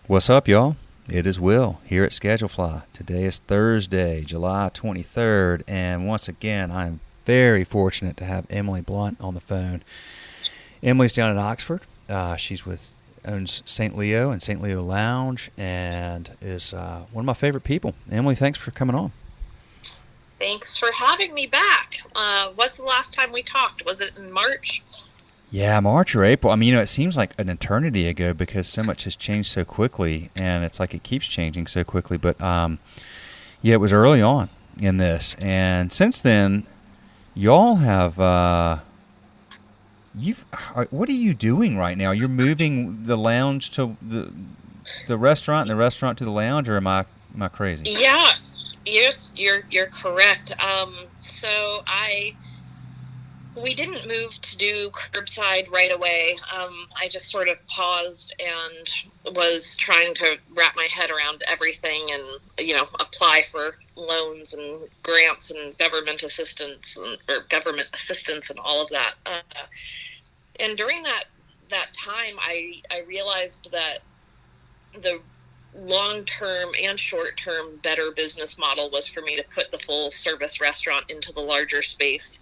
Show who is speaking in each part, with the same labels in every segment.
Speaker 1: What's up, y'all? It is Will here at Schedulefly. Today is Thursday, July 23rd, and once again, I'm very fortunate to have Emily Blount on the phone. Emily's down in Oxford. She's with owns St. Leo and St. Leo Lounge, and is one of my favorite people. Emily, thanks for coming on.
Speaker 2: Thanks for having me back. What's the last time we talked? Was it in March?
Speaker 1: Yeah, March or April. I mean, it seems like an eternity ago because so much has changed so quickly, and it's like it keeps changing so quickly. But yeah, it was early on in this, and since then, y'all have what are you doing right now? You're moving the lounge to the restaurant, and the restaurant to the lounge, or am I crazy?
Speaker 2: Yeah, yes, you're correct. So we didn't move to do curbside right away. I just sort of paused and was trying to wrap my head around everything, and apply for loans and grants and government assistance and all of that. And during that time, I realized that the long-term and short-term better business model was for me to put the full service restaurant into the larger space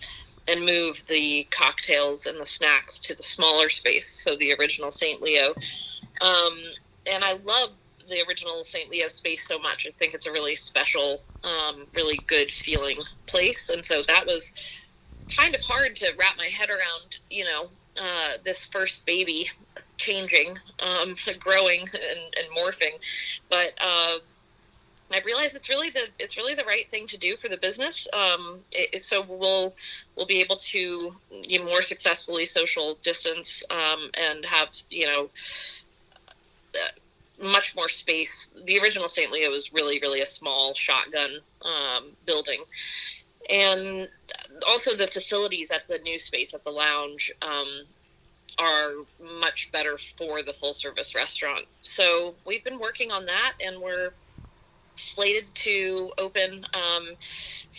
Speaker 2: and move the cocktails and the snacks to the smaller space, so the original St. Leo. And I love the original St. Leo space so much. I think it's a really special, really good feeling place. And so that was kind of hard to wrap my head around, this first baby changing, growing and morphing. But I realized it's really the right thing to do for the business. So we'll be able to more successfully social distance, and have much more space. The original St. Leo was really a small shotgun building, and also the facilities at the new space at the lounge are much better for the full service restaurant. So we've been working on that, and we're slated to open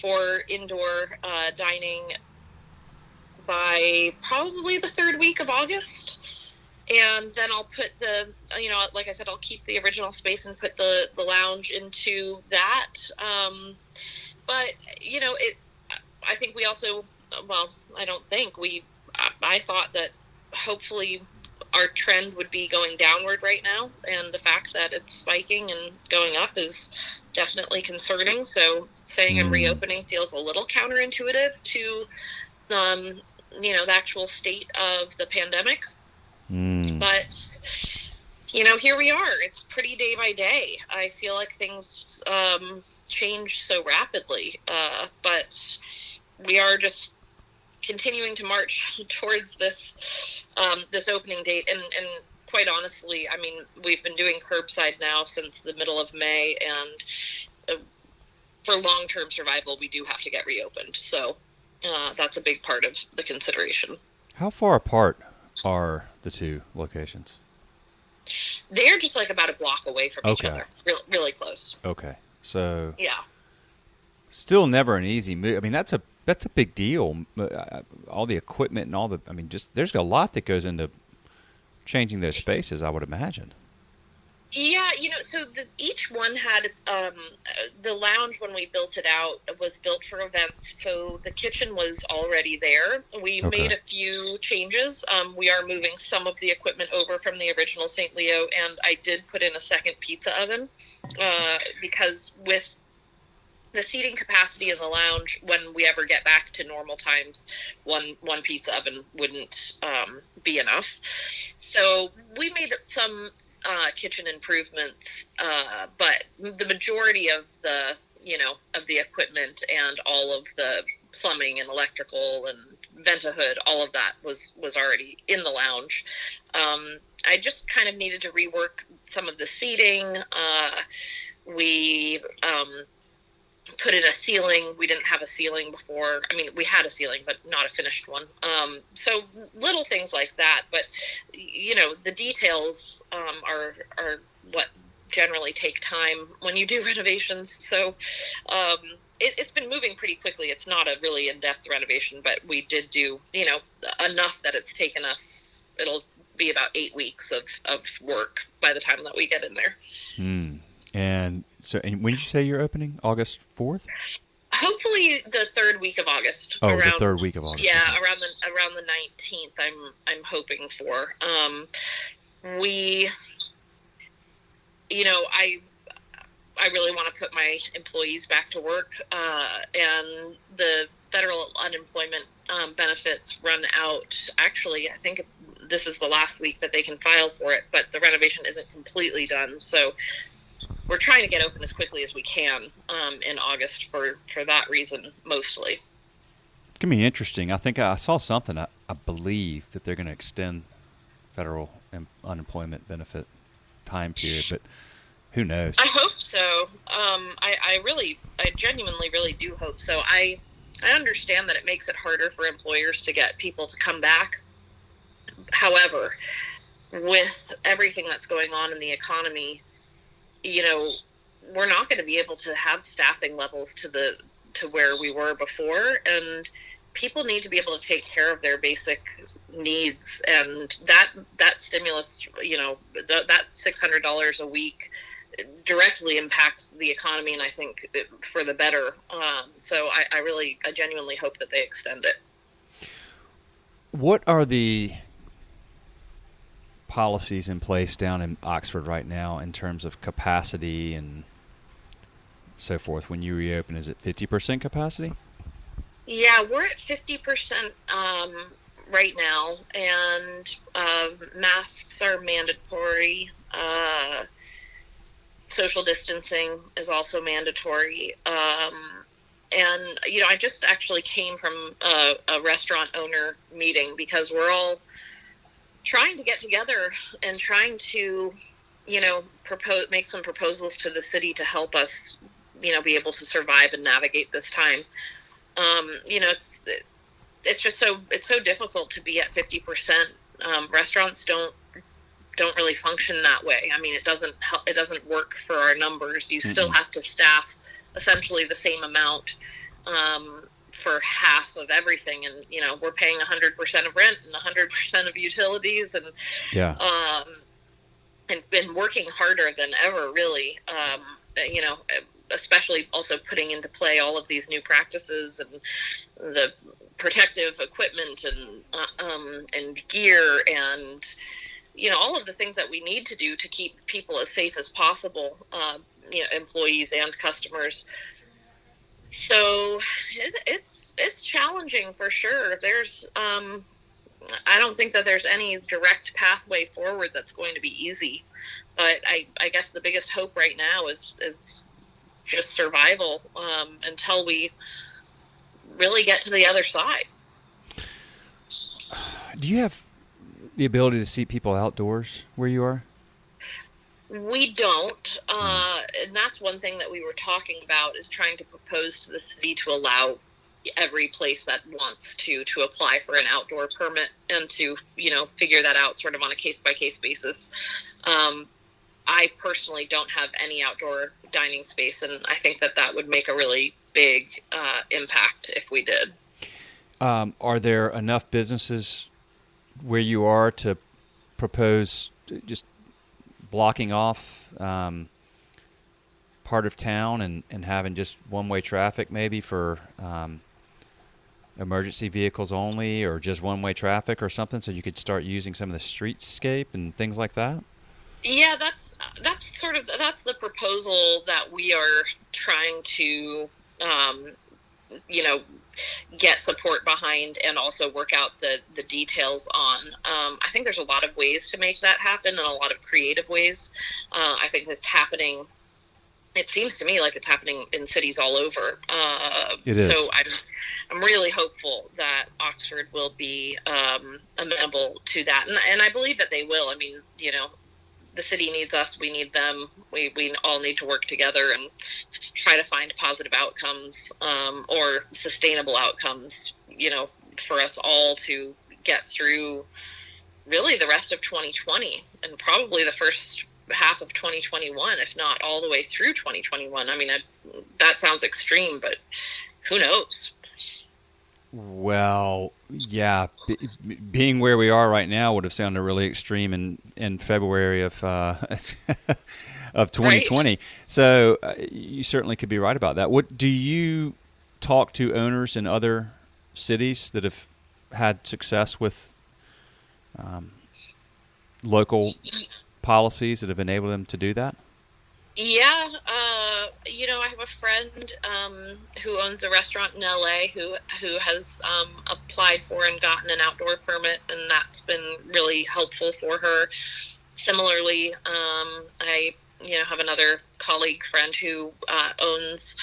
Speaker 2: for indoor dining by probably the third week of August. And then I'll put like I said, I'll keep the original space and put the lounge into that. But I think we also, I thought that hopefully our trend would be going downward right now, and the fact that it's spiking and going up is definitely concerning. So saying I'm reopening feels a little counterintuitive to the actual state of the pandemic. But here we are. It's pretty day by day. I feel like things change so rapidly, but we are just continuing to march towards this opening date. And quite honestly, I mean, we've been doing curbside now since the middle of May, and for long-term survival, we do have to get reopened. So that's a big part of the consideration.
Speaker 1: How far apart are the two locations?
Speaker 2: They're just like about a block away from each other. Really close.
Speaker 1: Okay. So
Speaker 2: yeah.
Speaker 1: Still never an easy move. I mean, that's a big deal. All the equipment and just there's a lot that goes into changing those spaces, I would imagine.
Speaker 2: Yeah, so each one had the lounge, when we built it out, was built for events, so the kitchen was already there. We made a few changes. We are moving some of the equipment over from the original St. Leo, and I did put in a second pizza oven, because with the seating capacity in the lounge, when we ever get back to normal times, one pizza oven wouldn't be enough. So we made some kitchen improvements, but the majority of the equipment and all of the plumbing and electrical and vent-a-hood, all of that was already in the lounge. I just kind of needed to rework some of the seating. We put in a ceiling. We didn't have a ceiling before. I mean, we had a ceiling, but not a finished one. So little things like that. But, the details are what generally take time when you do renovations. So it's been moving pretty quickly. It's not a really in-depth renovation, but we did do, enough that it's taken us, it'll be about 8 weeks of work by the time that we get in there.
Speaker 1: And when did you say you're opening? August 4th?
Speaker 2: Hopefully the third week of August.
Speaker 1: Oh, the third week of August.
Speaker 2: Yeah, okay. around the 19th. I'm hoping for. We, I really want to put my employees back to work, and the federal unemployment benefits run out. Actually, I think this is the last week that they can file for it, but the renovation isn't completely done. So we're trying to get open as quickly as we can in August for that reason, mostly.
Speaker 1: It's going to be interesting. I think I saw something. I believe that they're going to extend federal unemployment benefit time period, but who knows?
Speaker 2: I hope so. I genuinely really do hope so. I understand that it makes it harder for employers to get people to come back. However, with everything that's going on in the economy, we're not going to be able to have staffing levels to where we were before, and people need to be able to take care of their basic needs, and that stimulus, that $600 a week directly impacts the economy, and I think for the better. So I genuinely hope that they extend it.
Speaker 1: What are the policies in place down in Oxford right now in terms of capacity and so forth? When you reopen, is it 50% capacity?
Speaker 2: Yeah, we're at 50% right now, and masks are mandatory. Social distancing is also mandatory. And, I just actually came from a restaurant owner meeting because we're all trying to get together and trying to, make some proposals to the city to help us, be able to survive and navigate this time. It's just so difficult to be at 50%. Restaurants don't really function that way. I mean, it doesn't work for our numbers. You still have to staff essentially the same amount for half of everything, and we're paying 100% of rent and 100% of utilities, and and been working harder than ever, really. Especially also putting into play all of these new practices and the protective equipment and gear and all of the things that we need to do to keep people as safe as possible, employees and customers. So it's challenging for sure. There's I don't think that there's any direct pathway forward that's going to be easy, but I guess the biggest hope right now is just survival until we really get to the other side.
Speaker 1: Do you have the ability to see people outdoors where you are?
Speaker 2: We don't, and that's one thing that we were talking about, is trying to propose to the city to allow every place that wants to apply for an outdoor permit and to, figure that out sort of on a case-by-case basis. I personally don't have any outdoor dining space, and I think that would make a really big impact if we did.
Speaker 1: Are there enough businesses where you are to propose just blocking off part of town and having just one-way traffic maybe for emergency vehicles only, or just one-way traffic or something, so you could start using some of the streetscape and things like that?
Speaker 2: Yeah, that's the proposal that we are trying to get support behind and also work out the details on. I think there's a lot of ways to make that happen, and a lot of creative ways. I think it's happening. It seems to me like it's happening in cities all over.
Speaker 1: It is.
Speaker 2: So I'm really hopeful that Oxford will be amenable to that, and I believe that they will. I mean, the city needs us, we need them. We all need to work together and try to find positive outcomes, or sustainable outcomes, for us all to get through really the rest of 2020 and probably the first half of 2021, if not all the way through 2021. I mean, that sounds extreme, but who knows?
Speaker 1: Well, yeah, being where we are right now would have sounded really extreme in February of of
Speaker 2: Right.
Speaker 1: 2020. So you certainly could be right about that. What do you talk to owners in other cities that have had success with local policies that have enabled them to do that?
Speaker 2: Yeah, I have a friend who owns a restaurant in LA who has applied for and gotten an outdoor permit, and that's been really helpful for her. Similarly, I have another colleague friend who owns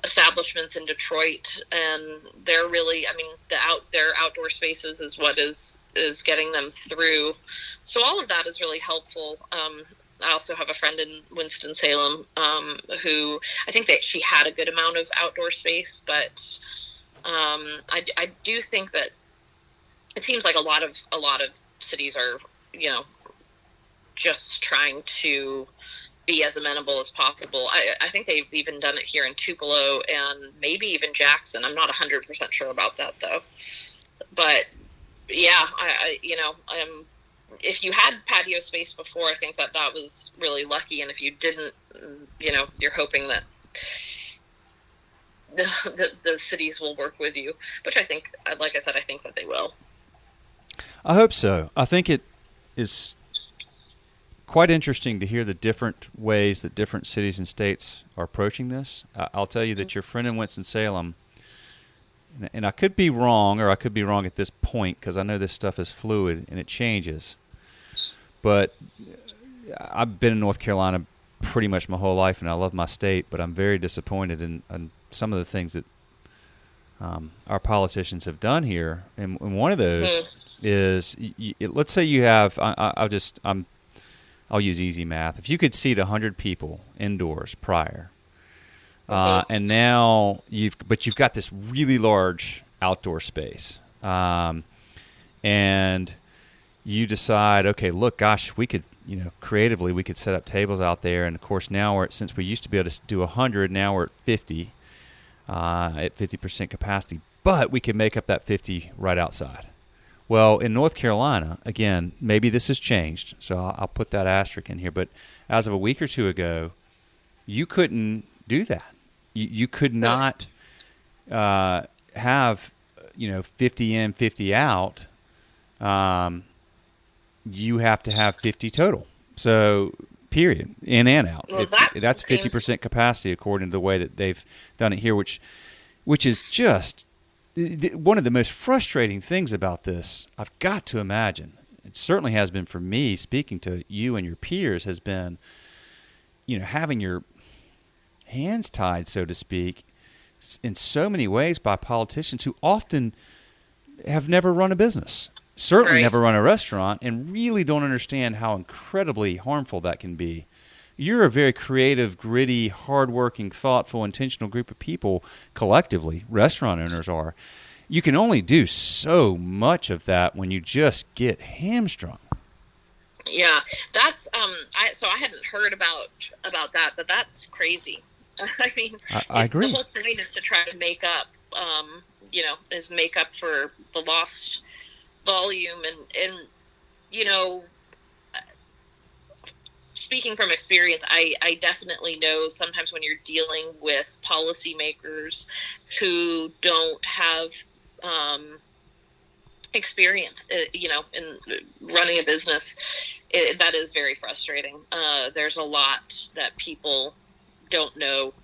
Speaker 2: establishments in Detroit, and they're really, I mean, their outdoor spaces is what is getting them through. So all of that is really helpful. I also have a friend in Winston-Salem who I think that she had a good amount of outdoor space, but I do think that it seems like a lot of cities are, just trying to be as amenable as possible. I think they've even done it here in Tupelo and maybe even Jackson. I'm not 100% sure about that though. But yeah, if you had patio space before, I think that was really lucky. And if you didn't, you're hoping that the cities will work with you, which I think, like I said, I think that they will.
Speaker 1: I hope so. I think it is quite interesting to hear the different ways that different cities and states are approaching this. I'll tell you that your friend in Winston-Salem, and I could be wrong, or I could be wrong at this point because I know this stuff is fluid and it changes. But I've been in North Carolina pretty much my whole life, and I love my state, but I'm very disappointed in some of the things that our politicians have done here. And one of those is, let's say you have, I'll use easy math. If you could seat 100 people indoors prior, and now you've got this really large outdoor space, and you decide, okay, look, gosh, we could, creatively we could set up tables out there, and of course now since we used to be able to do 100, now we're at 50, at 50% capacity, but we can make up that 50 right outside. Well, in North Carolina, again, maybe this has changed, so I'll put that asterisk in here, but as of a week or two ago, you couldn't do that. You could not have, 50 in, 50 out. You have to have 50 total. So, period, in and out.
Speaker 2: Well,
Speaker 1: That's 50% capacity according to the way that they've done it here, which is just one of the most frustrating things about this, I've got to imagine, it certainly has been for me, speaking to you and your peers, has been, having your hands tied, so to speak, in so many ways by politicians who often have never run a business, certainly never run a restaurant, and really don't understand how incredibly harmful that can be. You're a very creative, gritty, hardworking, thoughtful, intentional group of people collectively, restaurant owners are. You can only do so much of that when you just get hamstrung.
Speaker 2: Yeah, that's I hadn't heard about that, but that's crazy. I mean,
Speaker 1: I agree.
Speaker 2: The whole point is to try to make up, is make up for the lost volume, and speaking from experience, I definitely know sometimes when you're dealing with policymakers who don't have experience, in running a business, that is very frustrating. There's a lot that people don't know,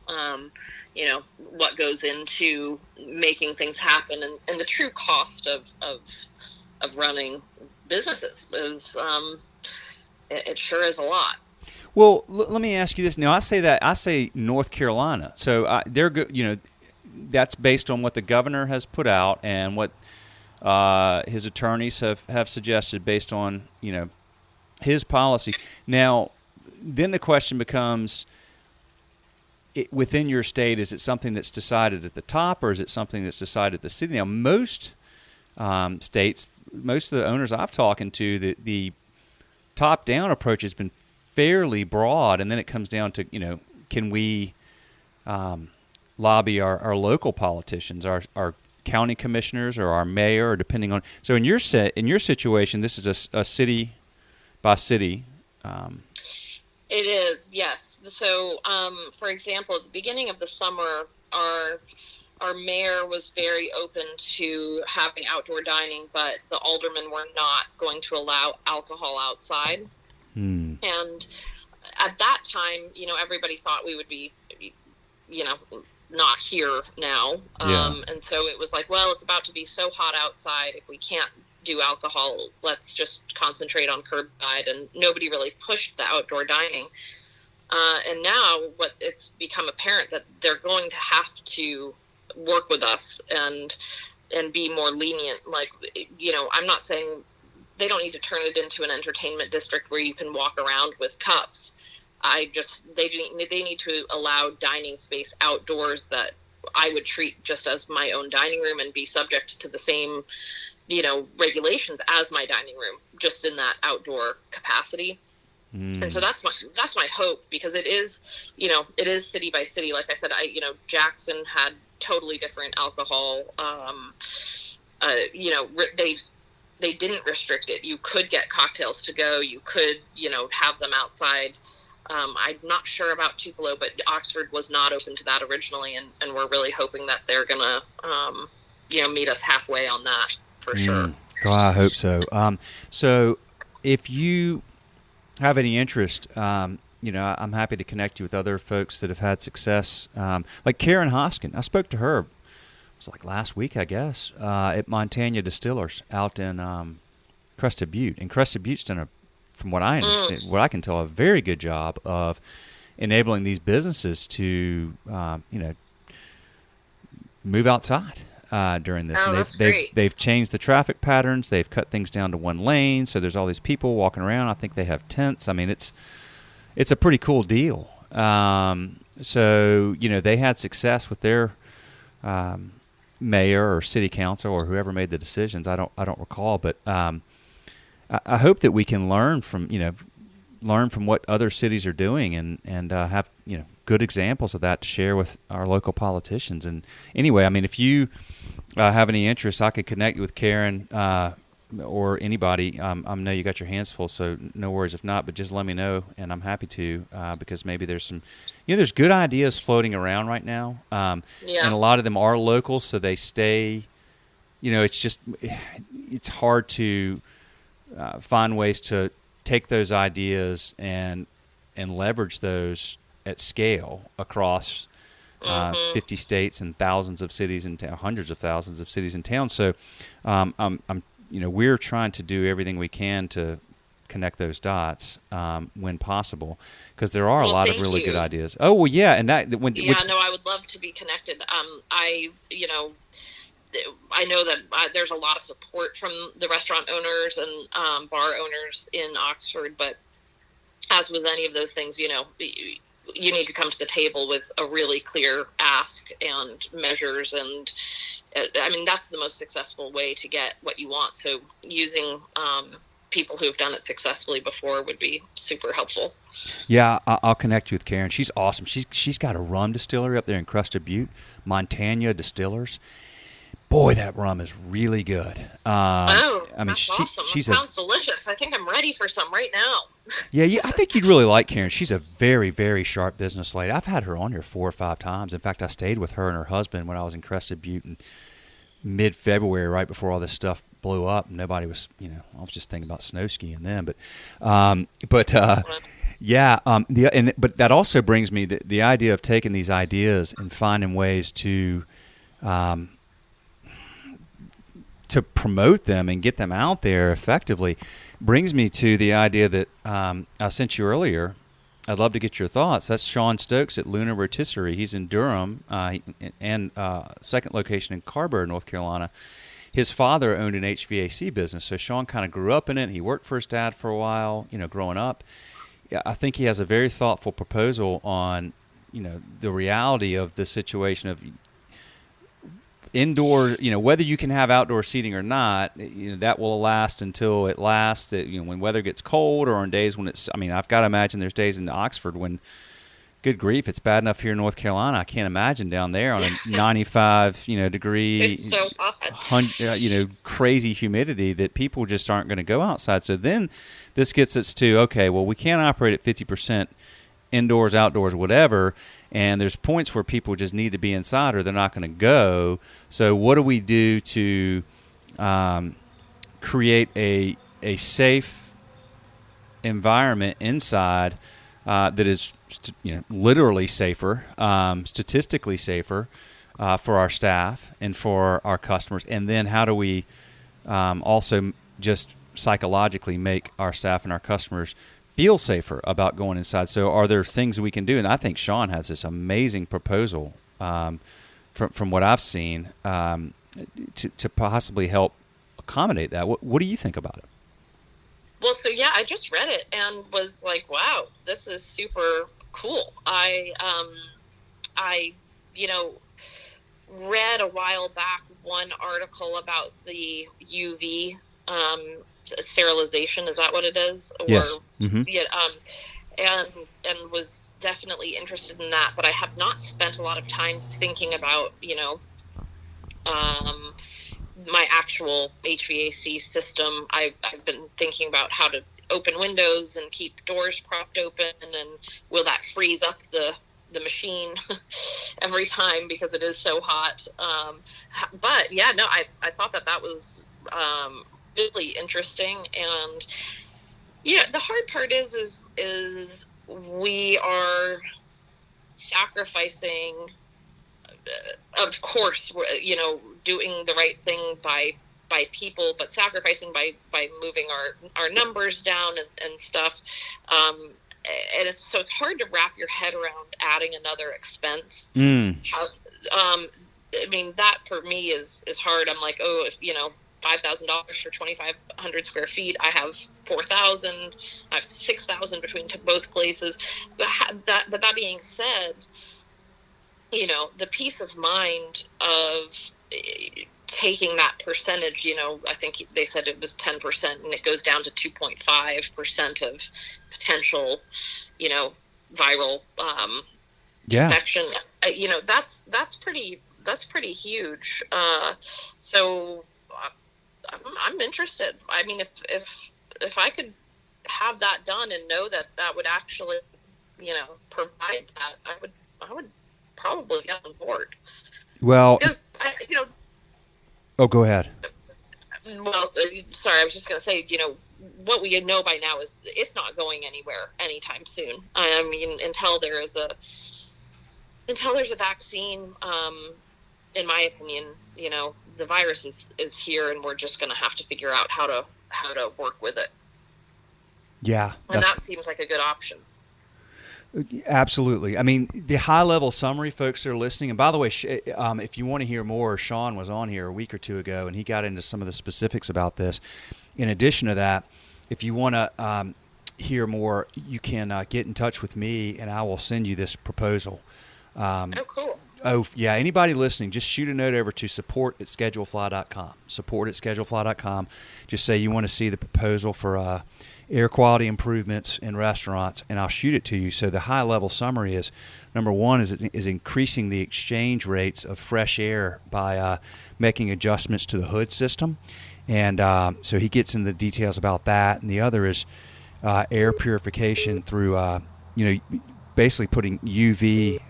Speaker 2: what goes into making things happen, and the true cost of running businesses is, it sure is a lot.
Speaker 1: Well, let me ask you this. Now, I say North Carolina. So they're good. That's based on what the governor has put out and what his attorneys have suggested based on his policy. Now, then the question becomes, within your state, is it something that's decided at the top, or is it something that's decided at the city? Now, most states, most of the owners I've talked to, the top-down approach has been fairly broad, and then it comes down to, can we lobby our local politicians, our county commissioners or our mayor, or depending on. So in your situation, this is a city by city.
Speaker 2: It is, yes. So, for example, at the beginning of the summer, our mayor was very open to having outdoor dining, but the aldermen were not going to allow alcohol outside. And at that time, everybody thought we would be, not here now. And so it was like, well, it's about to be so hot outside. If we can't do alcohol, let's just concentrate on curbside. And nobody really pushed the outdoor dining. And now it's become apparent that they're going to have to work with us and be more lenient. Like, I'm not saying they don't need to turn it into an entertainment district where you can walk around with cups. They need to allow dining space outdoors that I would treat just as my own dining room and be subject to the same, regulations as my dining room, just in that outdoor capacity. And so that's my hope, because it is city by city. Like I said, Jackson had totally different alcohol. They didn't restrict it. You could get cocktails to go. You could, have them outside. I'm not sure about Tupelo, but Oxford was not open to that originally, and we're really hoping that they're gonna, meet us halfway on that for sure.
Speaker 1: God, I hope so. So if you have any interest, I'm happy to connect you with other folks that have had success. Like Karen Hoskin, I spoke to her. It was like last week, I guess, at Montana Distillers out in Crested Butte. And Crested Butte's done from what I understand, what I can tell, a very good job of enabling these businesses to, move outside during this.
Speaker 2: Oh,
Speaker 1: And they've changed the traffic patterns. They've cut things down to one lane, so there's all these people walking around. I think they have tents. I mean, it's a pretty cool deal. So they had success with their mayor or city council or whoever made the decisions. I don't recall, but I hope that we can learn from what other cities are doing and have good examples of that to share with our local politicians. And anyway, I mean, if you have any interest, I could connect you with Karen or anybody. I know you got your hands full, so no worries if not. But just let me know, and I'm happy to because maybe there's some. There's good ideas floating around right now, and a lot of them are local, so they stay. It's hard to find ways to take those ideas and leverage those at scale across 50 states and thousands of cities and hundreds of thousands of cities and towns. So, we're trying to do everything we can to connect those dots when possible, because there are a lot of really good ideas. Oh well, yeah, and that
Speaker 2: I would love to be connected. I know that there's a lot of support from the restaurant owners and bar owners in Oxford, but as with any of those things, you need to come to the table with a really clear ask and measures, and that's the most successful way to get what you want. So using people who've done it successfully before would be super helpful.
Speaker 1: Yeah, I'll connect you with Karen. She's awesome. She's got a rum distillery up there in Crested Butte, Montana Distillers. Boy, that rum is really good.
Speaker 2: That's awesome. That sounds delicious. I think I'm ready for some right now.
Speaker 1: Yeah, I think you'd really like Karen. She's a very, very sharp business lady. I've had her on here 4 or 5 times. In fact, I stayed with her and her husband when I was in Crested Butte in mid-February, right before all this stuff blew up. Nobody was, I was just thinking about snow skiing then. But that also brings me the idea of taking these ideas and finding ways to promote them and get them out there effectively brings me to the idea that I sent you earlier. I'd love to get your thoughts. That's Sean Stokes at Luna Rotisserie. He's in Durham and second location in Carver, North Carolina. His father owned an HVAC business, so Sean kind of grew up in it. He worked for his dad for a while, growing up. Yeah, I think he has a very thoughtful proposal on, the reality of the situation of indoor, whether you can have outdoor seating or not, that will last until it lasts. When weather gets cold or on days when it's, I've got to imagine there's days in Oxford when, Good grief! It's bad enough here in North Carolina. I can't imagine down there on a 95, degree,
Speaker 2: It's so hot.
Speaker 1: crazy humidity that people just aren't going to go outside. So then, this gets us to okay. Well, we can't operate at 50% indoors, outdoors, whatever. And there's points where people just need to be inside, or they're not going to go. So what do we do to create a safe environment inside that is literally safer, statistically safer for our staff and for our customers? And then how do we also just psychologically make our staff and our customers feel safer about going inside? So are there things we can do? And I think Sean has this amazing proposal from what I've seen to possibly help accommodate that. What do you think about it?
Speaker 2: Well, so yeah, I just read it and was like, wow, this is super cool. I read a while back one article about the UV sterilization. Is that what it is? Or,
Speaker 1: yes. Mm-hmm.
Speaker 2: Yeah. And was definitely interested in that, but I have not spent a lot of time thinking about, my actual HVAC system. I've been thinking about how to open windows and keep doors propped open, and will that freeze up the machine every time because it is so hot. But yeah, no, I thought that was really interesting. And the hard part is we are sacrificing, of course, doing the right thing by people, but sacrificing by moving our numbers down and stuff. And it's hard to wrap your head around adding another expense. I mean, that for me is hard. I'm like, oh, if $5,000 for 2,500 square feet. I have 4,000. I have 6,000 between both places. But that being said, the peace of mind of taking that percentage, I think they said it was 10%, and it goes down to 2.5% of potential, viral infection. That's pretty huge. So I'm interested. I mean, if I could have that done and know that would actually, provide that, I would probably get on board.
Speaker 1: Well,
Speaker 2: because
Speaker 1: oh, go ahead.
Speaker 2: Well, sorry, I was just going to say, what we know by now is it's not going anywhere anytime soon. I mean, until there's a vaccine, in my opinion, the virus is here, and we're just going to have to figure out how to work with it. Yeah. And that seems like a good option.
Speaker 1: Absolutely. I mean, the high-level summary, folks that are listening, and by the way, if you want to hear more, Sean was on here a week or two ago, and he got into some of the specifics about this. In addition to that, if you want to hear more, you can get in touch with me, and I will send you this proposal.
Speaker 2: Oh, cool.
Speaker 1: Oh, yeah. Anybody listening, just shoot a note over to support@schedulefly.com. Support@schedulefly.com. Just say you want to see the proposal for air quality improvements in restaurants, and I'll shoot it to you. So the high-level summary is, number one is increasing the exchange rates of fresh air by making adjustments to the hood system. And so he gets into the details about that. And the other is air purification through, basically putting UV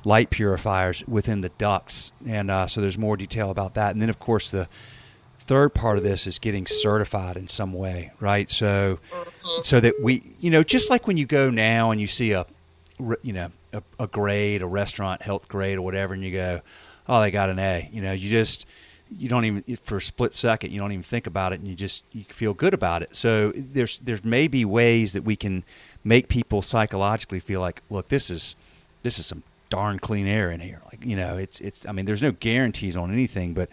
Speaker 1: light purifiers within the ducts. And so there's more detail about that. And then, of course, the third part of this is getting certified in some way, right? So, so that we, just like when you go now and you see a grade, a restaurant health grade or whatever, and you go, oh, they got an A. You don't even, for a split second, you don't even think about it, and you feel good about it. So there's maybe ways that we can make people psychologically feel like, look, this is some darn clean air in here. Like, it's. I mean, there's no guarantees on anything, but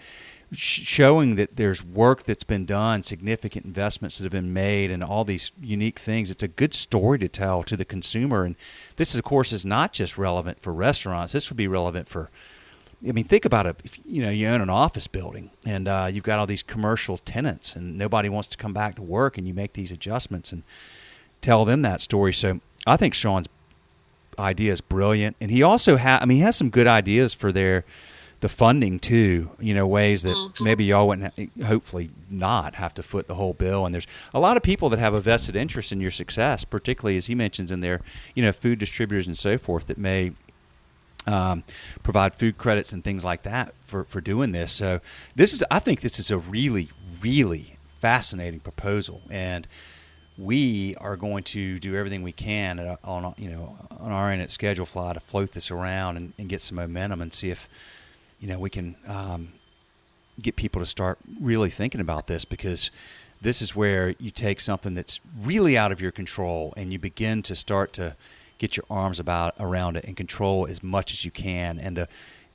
Speaker 1: showing that there's work that's been done, significant investments that have been made, and all these unique things. It's a good story to tell to the consumer. And this, of course, is not just relevant for restaurants. This would be relevant for, think about it. If you own an office building and you've got all these commercial tenants and nobody wants to come back to work, and you make these adjustments and tell them that story. So I think Sean's idea is brilliant, and he also he has some good ideas for the funding too. Ways that maybe y'all wouldn't hopefully not have to foot the whole bill. And there's a lot of people that have a vested interest in your success, particularly as he mentions in there, food distributors and so forth that may provide food credits and things like that for doing this. So I think this is a really, really fascinating proposal, and we are going to do everything we can on our end at Schedule Fly to float this around and get some momentum and see if we can get people to start really thinking about this, because this is where you take something that's really out of your control and you begin to start to get your arms around it and control as much as you can. And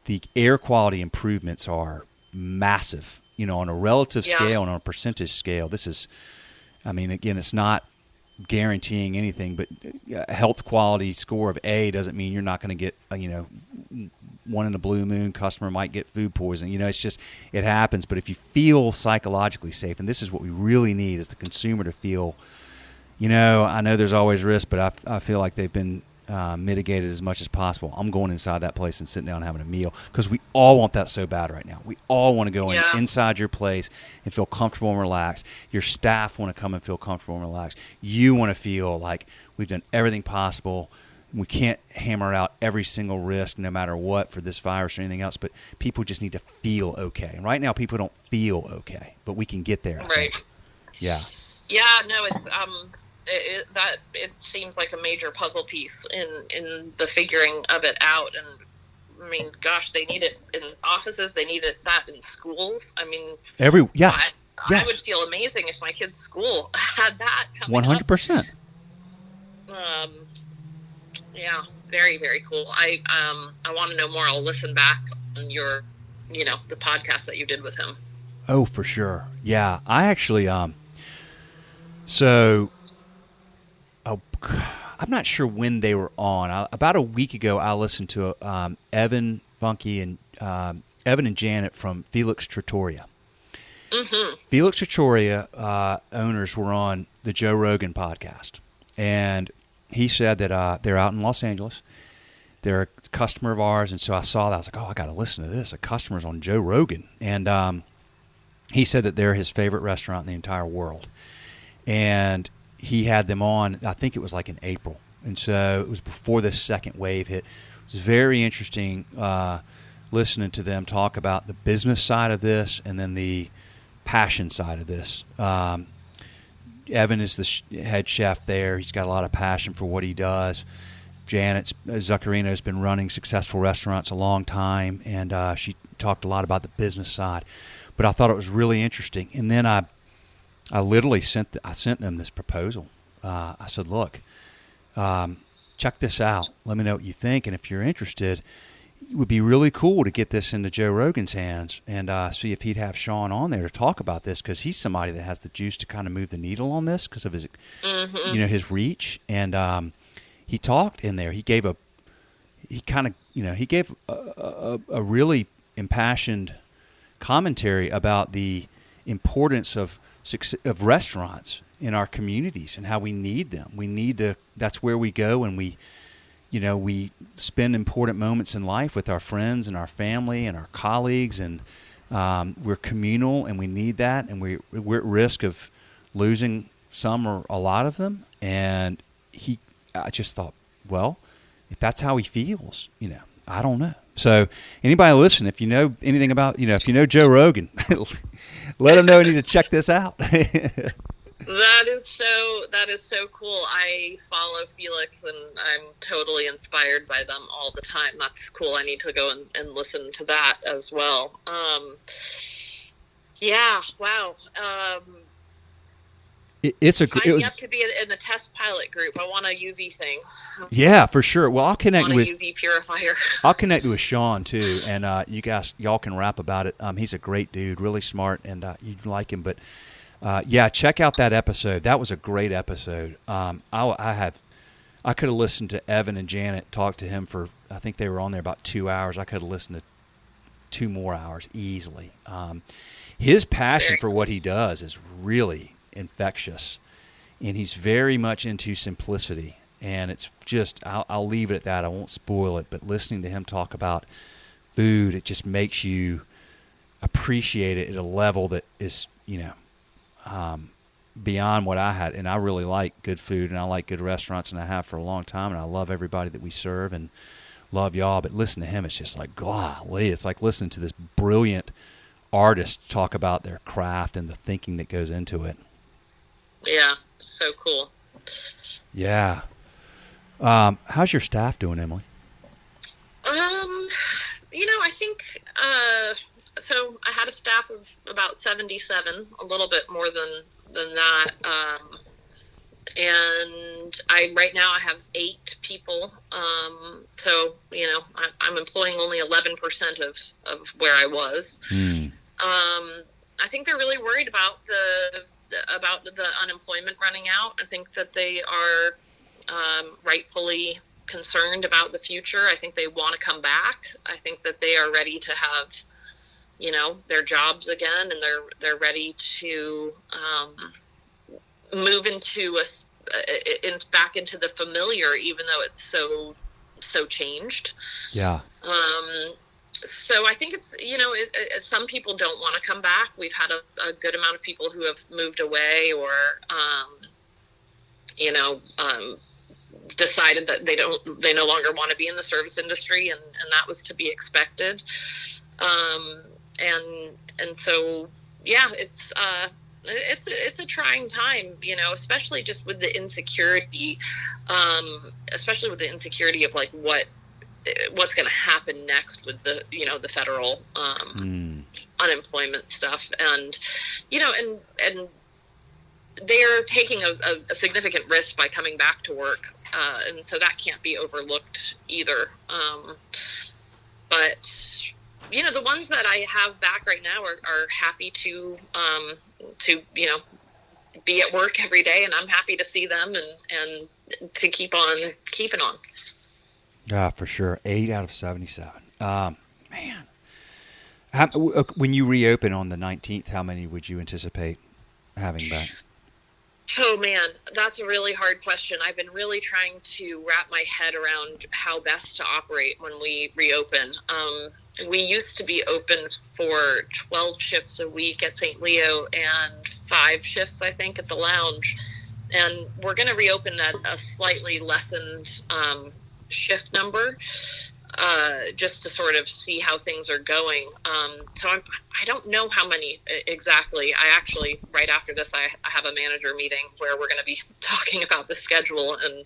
Speaker 1: the air quality improvements are massive, on a relative scale and on a percentage scale. This is, again, it's not guaranteeing anything, but a health quality score of A doesn't mean you're not going to get, one in a blue moon customer might get food poisoning. It's just, it happens. But if you feel psychologically safe, and this is what we really need, is the consumer to feel, I know there's always risk, but I feel like they've been mitigated as much as possible. I'm going inside that place and sitting down and having a meal, because we all want that so bad right now. We all want to go inside your place and feel comfortable and relaxed. Your staff want to come and feel comfortable and relaxed. You want to feel like we've done everything possible. We can't hammer out every single risk no matter what for this virus or anything else, but people just need to feel okay. And right now people don't feel okay, but we can get there.
Speaker 2: Right.
Speaker 1: Yeah.
Speaker 2: Yeah, no, it's it seems like a major puzzle piece in the figuring of it out. And gosh, they need it in offices, they need that in schools. I would feel amazing if my kid's school had that coming
Speaker 1: 100%.
Speaker 2: up. Yeah, very, very cool. I want to know more. I'll listen back on your, the podcast that you did with him.
Speaker 1: Oh, for sure. Yeah, I actually so I'm not sure when they were on. About a week ago, I listened to Evan Funky and Evan and Janet from Felix Trattoria. Mm-hmm. Felix Trattoria owners were on the Joe Rogan podcast, and he said that they're out in Los Angeles. They're a customer of ours, and so I saw that. I was like, I got to listen to this. A customer's on Joe Rogan. And he said that they're his favorite restaurant in the entire world. And he had them on, I think it was like in April. And so it was before this second wave hit. It was very interesting listening to them talk about the business side of this and then the passion side of this. Evan is the head chef there. He's got a lot of passion for what he does. Janet Zuccarino has been running successful restaurants a long time, and she talked a lot about the business side. But I thought it was really interesting. And then I literally sent them this proposal. I said, look, check this out. Let me know what you think. And if you're interested, it would be really cool to get this into Joe Rogan's hands and see if he'd have Sean on there to talk about this, because he's somebody that has the juice to kind of move the needle on this because of his, his reach. And he talked in there. He gave a really impassioned commentary about the importance of restaurants in our communities and how we need them. We need to. That's where we go, and we spend important moments in life with our friends and our family and our colleagues, and we're communal, and we need that, and we're at risk of losing some or a lot of them. And I just thought, well, if that's how he feels, I don't know. So anybody listen, if you know anything about, if you know Joe Rogan, let him know he needs to check this out.
Speaker 2: That is so cool. I follow Felix, and I'm totally inspired by them all the time. That's cool. I need to go and listen to that as well. Yeah. Wow. Sign me up to be in the test pilot group. I want a UV thing.
Speaker 1: Yeah, for sure. Well, I'll connect with
Speaker 2: UV purifier.
Speaker 1: I'll connect with Sean too, and y'all can rap about it. He's a great dude, really smart, and you'd like him. But yeah, check out that episode. That was a great episode. I could have listened to Evan and Janet talk to him for, I think they were on there about 2 hours. I could have listened to 2 more hours easily. His passion for what he does is really infectious, and he's very much into simplicity. and it's just I'll leave it at that. I won't spoil it, but listening to him talk about food, it just makes you appreciate it at a level that is, beyond what I had. And I really like good food, and I like good restaurants, and I have for a long time, and I love everybody that we serve and love y'all. But listen to him, it's just like, golly, it's like listening to this brilliant artist talk about their craft and the thinking that goes into it.
Speaker 2: Yeah, so cool.
Speaker 1: Yeah. How's your staff doing, Emily?
Speaker 2: I think, so I had a staff of about 77, a little bit more than that. And right now I have 8 people. So, I'm employing only 11% of where I was. I think they're really worried about the unemployment running out. I think that they are rightfully concerned about the future. I think they want to come back. I think that they are ready to have, their jobs again, and they're ready to move into back into the familiar, even though it's so changed.
Speaker 1: Yeah.
Speaker 2: So I think it's, some people don't want to come back. We've had a good amount of people who have moved away or, decided that they no longer want to be in the service industry, and that was to be expected. And so, yeah, it's a trying time, especially just with the insecurity, of like what's going to happen next with the, the federal, unemployment stuff. And, and they're taking a significant risk by coming back to work. And so that can't be overlooked either. But, the ones that I have back right now are happy to be at work every day, and I'm happy to see them and to keep on keeping on.
Speaker 1: Yeah, for sure. 8 out of 77. Man. When you reopen on the 19th, how many would you anticipate having back?
Speaker 2: Oh, man, that's a really hard question. I've been really trying to wrap my head around how best to operate when we reopen. We used to be open for 12 shifts a week at St. Leo and 5 shifts, I think, at the lounge. And we're going to reopen at a slightly lessened shift number, just to sort of see how things are going. So I don't know how many exactly. I actually, right after this, I have a manager meeting where we're going to be talking about the schedule and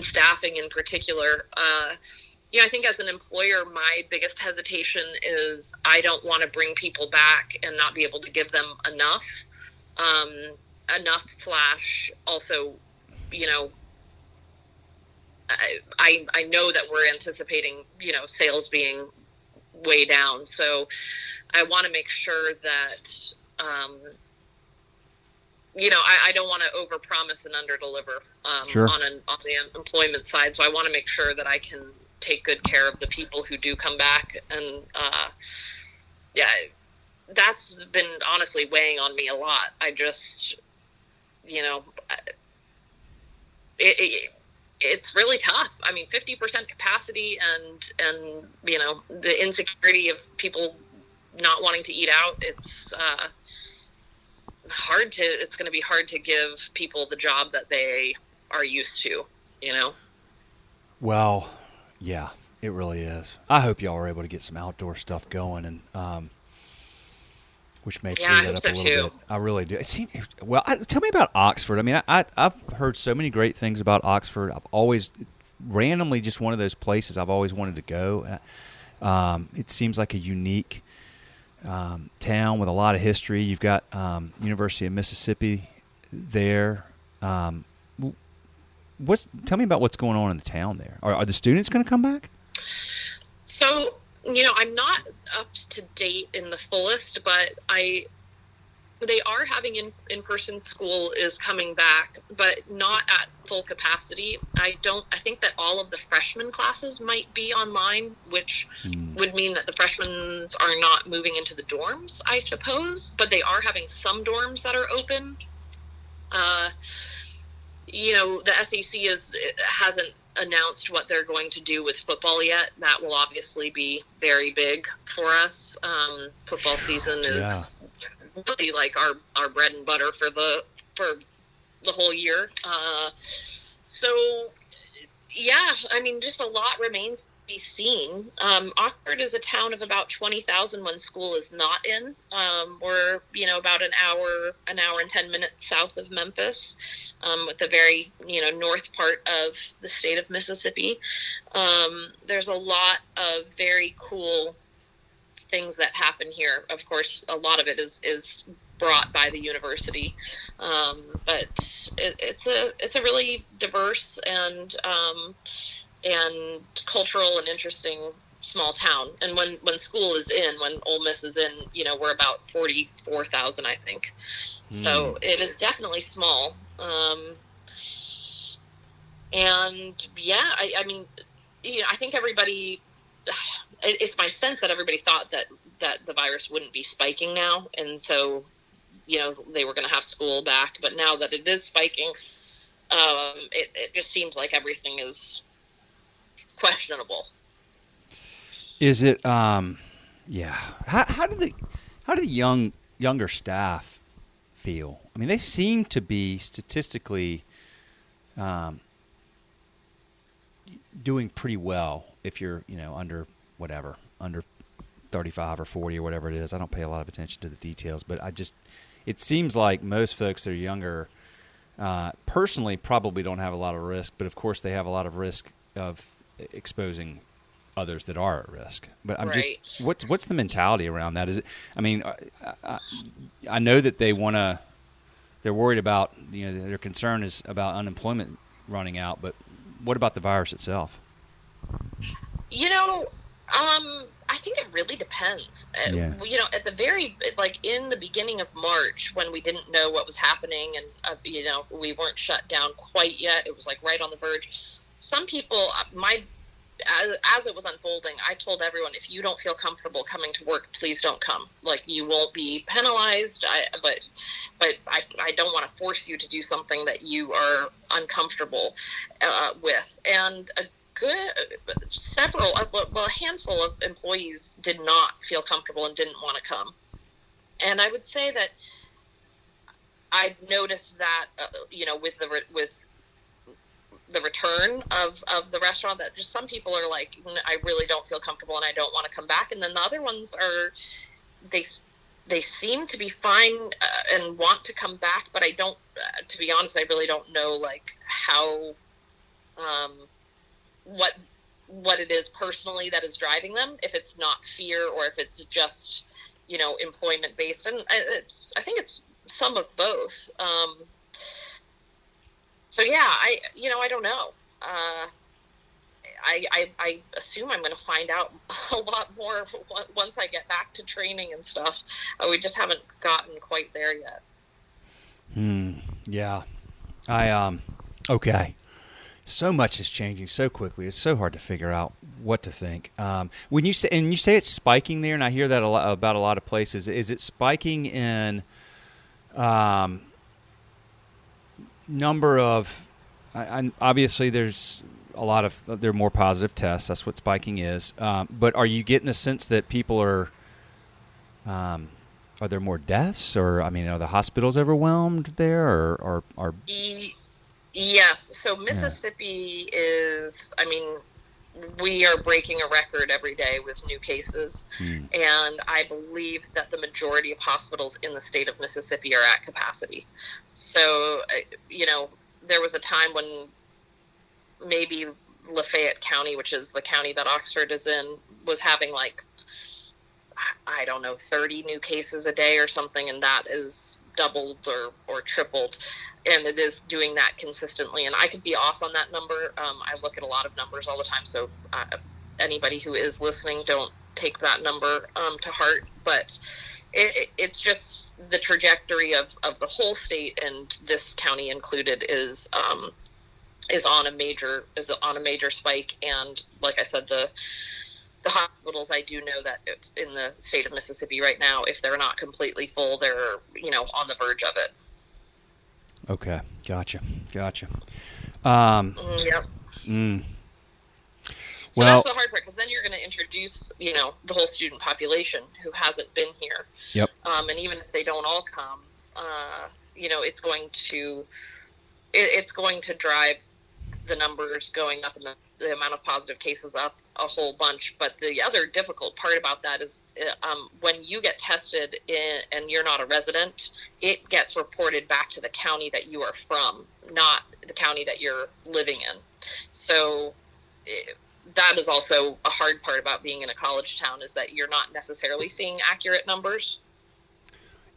Speaker 2: staffing in particular. I think as an employer, my biggest hesitation is I don't want to bring people back and not be able to give them enough / also, I know that we're anticipating, sales being way down. So I want to make sure that, I don't want to overpromise and underdeliver
Speaker 1: Sure.
Speaker 2: on the employment side. So I want to make sure that I can take good care of the people who do come back. And, that's been honestly weighing on me a lot. I just, it's really tough. I mean, 50% capacity and the insecurity of people not wanting to eat out. It's it's going to be hard to give people the job that they are used to,
Speaker 1: Well, yeah, it really is. I hope y'all are able to get some outdoor stuff going, and which may free that up a little bit. I really do. Tell me about Oxford. I mean, I've heard so many great things about Oxford. I've always randomly just one of those places I've always wanted to go. It seems like a unique town with a lot of history. You've got University of Mississippi there. Tell me about what's going on in the town there. Are the students going to come back?
Speaker 2: So, I'm not up to date in the fullest, but they are having in-person school is coming back, but not at full capacity. I think that all of the freshman classes might be online, which would mean that the freshmen are not moving into the dorms, I suppose, but they are having some dorms that are open. the SEC hasn't announced what they're going to do with football yet. That will obviously be very big for us. Football season is really like our bread and butter for the whole year. So yeah, I mean, just a lot remains to be seen. Oxford is a town of about 20,000 when school is not in. We're, about an hour and 10 minutes south of Memphis, with the very, north part of the state of Mississippi. There's a lot of very cool things that happen here. Of course, a lot of it is brought by the university, but it's a really diverse and cultural and interesting small town. And when school is in, when Ole Miss is in, we're about 44,000, I think. So it is definitely small. And yeah, I mean, I think everybody, it's my sense that everybody thought that the virus wouldn't be spiking now. And so, they were going to have school back, but now that it is spiking, it just seems like everything is questionable.
Speaker 1: Is it? Yeah. How do the younger staff feel? I mean, they seem to be statistically doing pretty well. If you're, under 35 or 40 or whatever it is. I don't pay a lot of attention to the details, but it seems like most folks that are younger, personally, probably don't have a lot of risk, but of course they have a lot of risk of exposing others that are at risk. But I'm
Speaker 2: right.
Speaker 1: What's the mentality around that? Is it? I mean, I know that they're worried about, their concern is about unemployment running out, but what about the virus itself?
Speaker 2: I think it really depends.
Speaker 1: Yeah.
Speaker 2: At the in the beginning of March, when we didn't know what was happening and, we weren't shut down quite yet, it was like right on the verge. Some people, as it was unfolding, I told everyone, if you don't feel comfortable coming to work, please don't come. Like, you won't be penalized, but I don't want to force you to do something that you are uncomfortable with. And a handful of employees did not feel comfortable and didn't want to come. And I would say that I've noticed that, with the return of the restaurant, that just some people are like, I really don't feel comfortable and I don't want to come back. And then the other ones they seem to be fine and want to come back, but I don't, to be honest, I really don't know like how, what it is personally that is driving them, if it's not fear or if it's just, employment based. And I think it's some of both. So yeah, I don't know. I assume I'm going to find out a lot more once I get back to training and stuff. We just haven't gotten quite there yet.
Speaker 1: Yeah. Okay. So much is changing so quickly. It's so hard to figure out what to think. When you say it's spiking there, and I hear that about a lot of places, is it spiking in number of? Obviously, there are more positive tests. That's what spiking is. But are you getting a sense that people are there more deaths, or are the hospitals overwhelmed there, or?
Speaker 2: Yes. So Mississippi is, we are breaking a record every day with new cases. And I believe that the majority of hospitals in the state of Mississippi are at capacity. So, there was a time when maybe Lafayette County, which is the county that Oxford is in, was having 30 new cases a day or something, and that is doubled or tripled, and it is doing that consistently. And I could be off on that number. I look at a lot of numbers all the time, so anybody who is listening, don't take that number to heart. But it's just the trajectory of the whole state, and this county included, is on a major spike. And like I said, the hospitals, I do know that in the state of Mississippi right now, if they're not completely full, they're, on the verge of it.
Speaker 1: Okay. Gotcha. Gotcha.
Speaker 2: Yep. So
Speaker 1: Well,
Speaker 2: that's the hard part, because then you're going to introduce, the whole student population who hasn't been here.
Speaker 1: yep.
Speaker 2: And even if they don't all come, it's going to drive the numbers going up and the amount of positive cases up a whole bunch. But the other difficult part about that is when you get tested and you're not a resident, it gets reported back to the county that you are from, not the county that you're living in. So that is also a hard part about being in a college town, is that you're not necessarily seeing accurate numbers.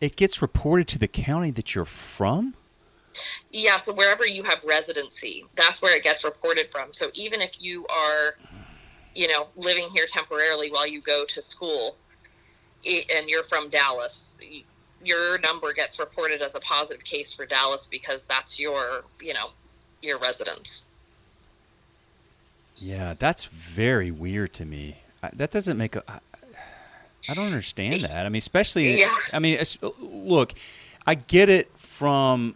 Speaker 1: It gets reported to the county that you're from?
Speaker 2: Yeah, so wherever you have residency, that's where it gets reported from. So even if you are, living here temporarily while you go to school, and you're from Dallas, your number gets reported as a positive case for Dallas, because that's your residence.
Speaker 1: Yeah, that's very weird to me. That doesn't make I don't understand that. I mean, especially,
Speaker 2: Yeah.
Speaker 1: I mean, look, I get it from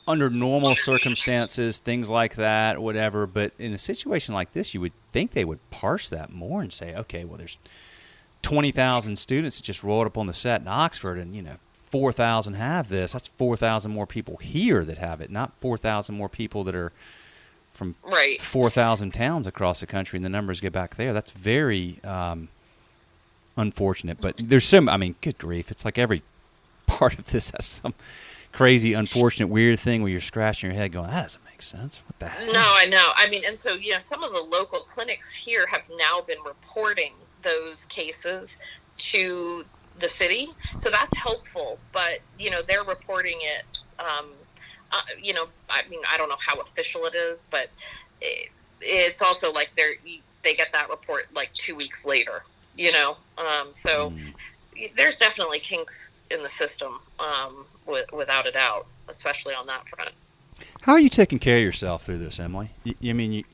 Speaker 1: under normal circumstances, things like that, whatever. But in a situation like this, you would think they would parse that more and say, okay, well, there's 20,000 students that just rolled up on the set in Oxford, and 4,000 have this. That's 4,000 more people here that have it, not 4,000 more people that are from 4,000 towns across the country, and the numbers get back there. That's very unfortunate. But there's good grief. It's like every part of this has some crazy, unfortunate, weird thing where you're scratching your head going, that doesn't make sense. What the heck?
Speaker 2: No, I know. I mean, and so, some of the local clinics here have now been reporting those cases to the city. So that's helpful. But, they're reporting it, I don't know how official it is, but it's also like they get that report like 2 weeks later, so there's definitely kinks in the system, without a doubt, especially on that front.
Speaker 1: How are you taking care of yourself through this, Emily? You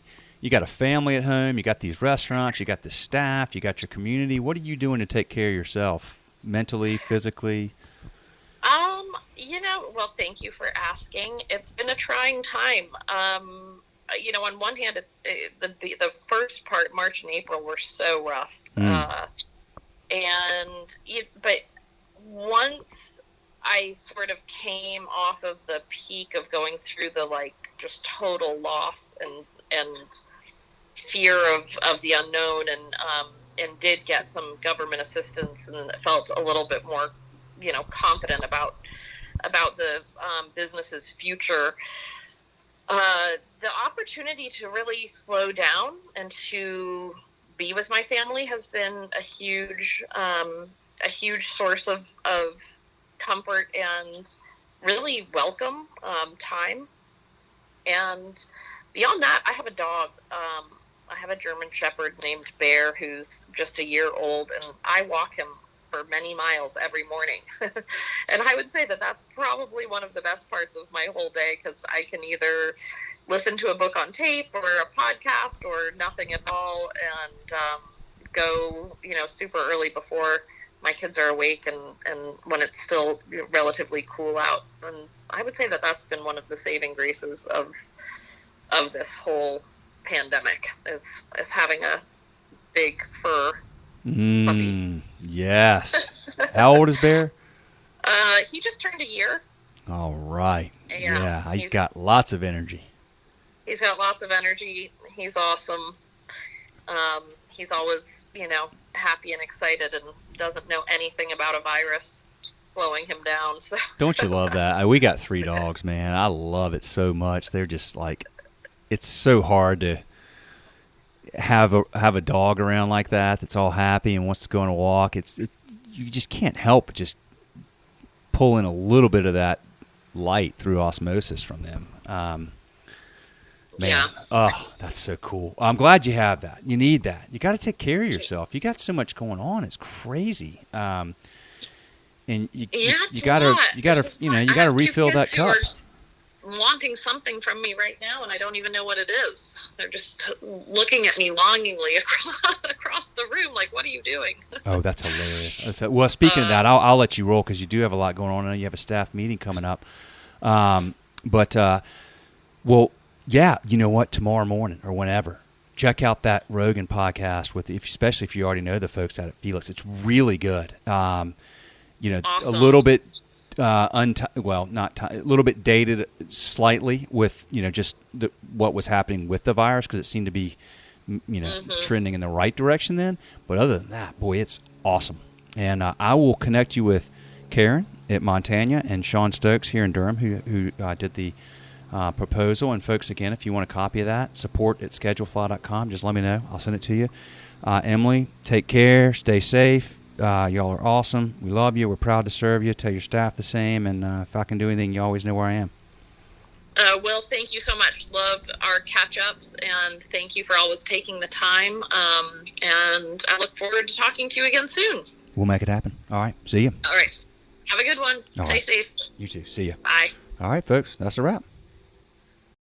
Speaker 1: got a family at home, you got these restaurants, you got the staff, you got your community. What are you doing to take care of yourself mentally, physically?
Speaker 2: Well, thank you for asking. It's been a trying time. On one hand, the first part, March and April, were so rough. But once I sort of came off of the peak of going through the just total loss and fear of the unknown, and did get some government assistance, and felt a little bit more confident about the business's future. The opportunity to really slow down and to be with my family has been a huge source of comfort and really welcome time. And beyond that, I have a dog. I have a German Shepherd named Bear, who's just a year old, and I walk him for many miles every morning. And I would say that that's probably one of the best parts of my whole day, because I can either listen to a book on tape or a podcast or nothing at all, and go, super early before my kids are awake, and when it's still relatively cool out. And I would say that that's been one of the saving graces of this whole pandemic, is having a big fur puppy.
Speaker 1: Yes. How old is Bear?
Speaker 2: He just turned a year.
Speaker 1: All right.
Speaker 2: Yeah,
Speaker 1: he's got lots of energy.
Speaker 2: He's got lots of energy. He's awesome. He's always, happy and excited, and doesn't know anything about a virus slowing him down. So.
Speaker 1: Don't you love that? We got 3 dogs, man. I love it so much. They're just it's so hard to have a dog around like that that's all happy and wants to go on a walk. You just can't help but just pull in a little bit of that light through osmosis from them. Man,
Speaker 2: yeah.
Speaker 1: Oh, that's so cool. I'm glad you have that. You need that. You got to take care of yourself. You got so much going on. It's crazy. And you got to refill that cup.
Speaker 2: Wanting something from me right now, and I don't even know what it is. They're just looking at me longingly across the room, like, what are you doing? Oh,
Speaker 1: that's hilarious. Well, speaking of that, I'll let you roll, because you do have a lot going on. I know you have a staff meeting coming up. But well, yeah, you know what? Tomorrow morning or whenever, check out that Rogan podcast especially if you already know the folks out at Felix. It's really good.
Speaker 2: Awesome.
Speaker 1: A little bit a little bit dated slightly with just what was happening with the virus, because it seemed to be trending in the right direction then. But other than that, boy, it's awesome. And I will connect you with Karen at Montana and Sean Stokes here in Durham, who did the proposal. And folks, again, if you want a copy of that, support@schedulefly.com. Just let me know. I'll send it to you. Emily, take care. Stay safe. Y'all are awesome. We love you. We're proud to serve you. Tell your staff the same. And if I can do anything, you always know where I am.
Speaker 2: Will, thank you so much. Love our catch-ups, and thank you for always taking the time. And I look forward to talking to you again soon.
Speaker 1: We'll make it happen. All right. See you.
Speaker 2: All right. Have a good one. Stay safe.
Speaker 1: You too. See you.
Speaker 2: Bye.
Speaker 1: All right, folks. That's a wrap.